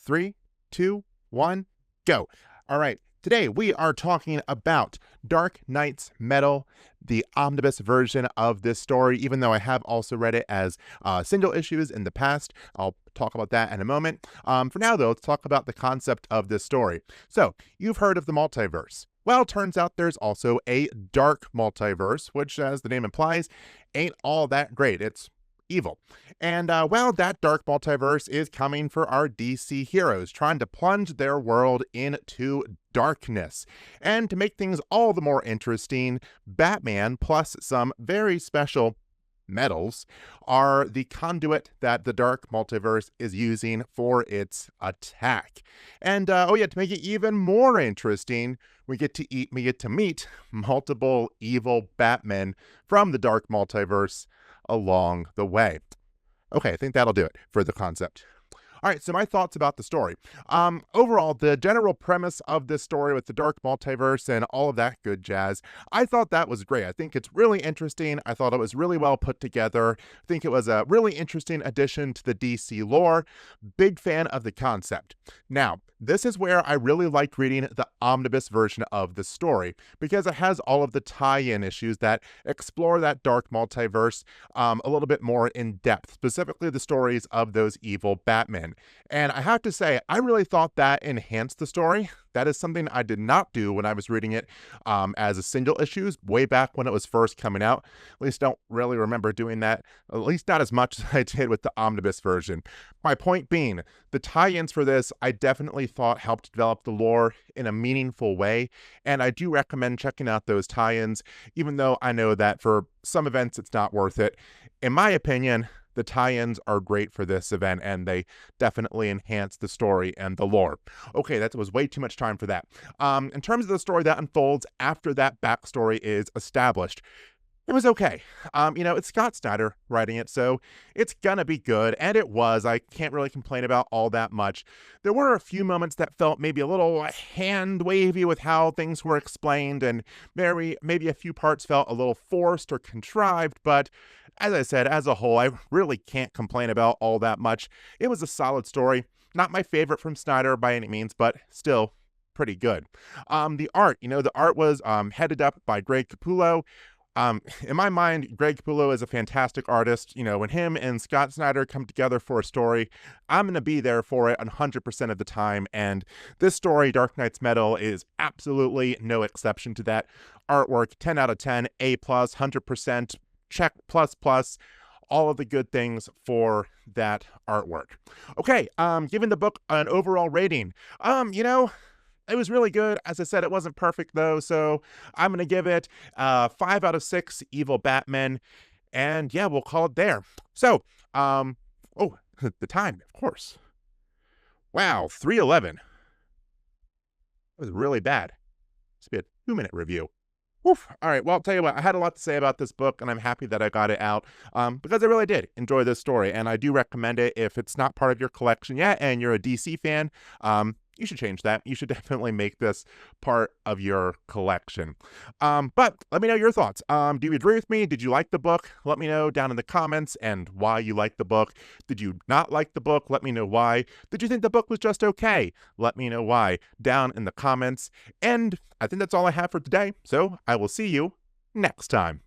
3, 2, 1, go. All right, today we are talking about Dark Knight's Metal, the omnibus version of this story, even though I have also read it as single issues in the past. I'll talk about that in a moment. For now, though, let's talk about the concept of this story. So, you've heard of the multiverse. Well, it turns out there's also a dark multiverse, which, as the name implies, ain't all that great. It's evil. And, well, that dark multiverse is coming for our DC heroes, trying to plunge their world into darkness. And to make things all the more interesting, Batman plus some very special metals are the conduit that the dark multiverse is using for its attack. And oh yeah, to make it even more interesting, we get to meet multiple evil Batmen from the dark multiverse along the way. Okay, I think that'll do it for the concept. All right, so my thoughts about the story. Overall, the general premise of this story with the dark multiverse and all of that good jazz, I thought that was great. I think it's really interesting. I thought it was really well put together. I think it was a really interesting addition to the DC lore. Big fan of the concept. Now, this is where I really liked reading the omnibus version of the story, because it has all of the tie-in issues that explore that dark multiverse a little bit more in depth, specifically the stories of those evil Batmen. And I have to say, I really thought that enhanced the story. That is something I did not do when I was reading it as a single issues way back when it was first coming out. At least I don't really remember doing that, at least not as much as I did with the omnibus version. My point being, the tie-ins for this I definitely thought helped develop the lore in a meaningful way, and I do recommend checking out those tie-ins, even though I know that for some events it's not worth it. In my opinion, the tie-ins are great for this event, and they definitely enhance the story and the lore. Okay, that was way too much time for that. In terms of the story that unfolds after that backstory is established, it was okay. It's Scott Snyder writing it, so it's gonna be good, and it was. I can't really complain about all that much. There were a few moments that felt maybe a little hand-wavy with how things were explained, and maybe a few parts felt a little forced or contrived, but as I said, as a whole, I really can't complain about all that much. It was a solid story. Not my favorite from Snyder by any means, but still pretty good. The art was headed up by Greg Capullo. In my mind, Greg Capullo is a fantastic artist. When him and Scott Snyder come together for a story, I'm going to be there for it 100% of the time. And this story, Dark Knight's Metal, is absolutely no exception to that. Artwork, 10 out of 10, A+, 100%, check, plus, all of the good things for that artwork. Okay, giving the book an overall rating. It was really good. As I said, it wasn't perfect, though, so I'm going to give it 5 out of 6 evil Batmen, and yeah, we'll call it there. So, the time, of course. Wow, 3:11. That was really bad. This will be a 2-minute review. Oof. All right, well, I'll tell you what, I had a lot to say about this book, and I'm happy that I got it out, because I really did enjoy this story, and I do recommend it if it's not part of your collection yet, and you're a DC fan. You should change that. You should definitely make this part of your collection. But let me know your thoughts. Do you agree with me? Did you like the book? Let me know down in the comments and why you liked the book. Did you not like the book? Let me know why. Did you think the book was just okay? Let me know why down in the comments. And I think that's all I have for today. So I will see you next time.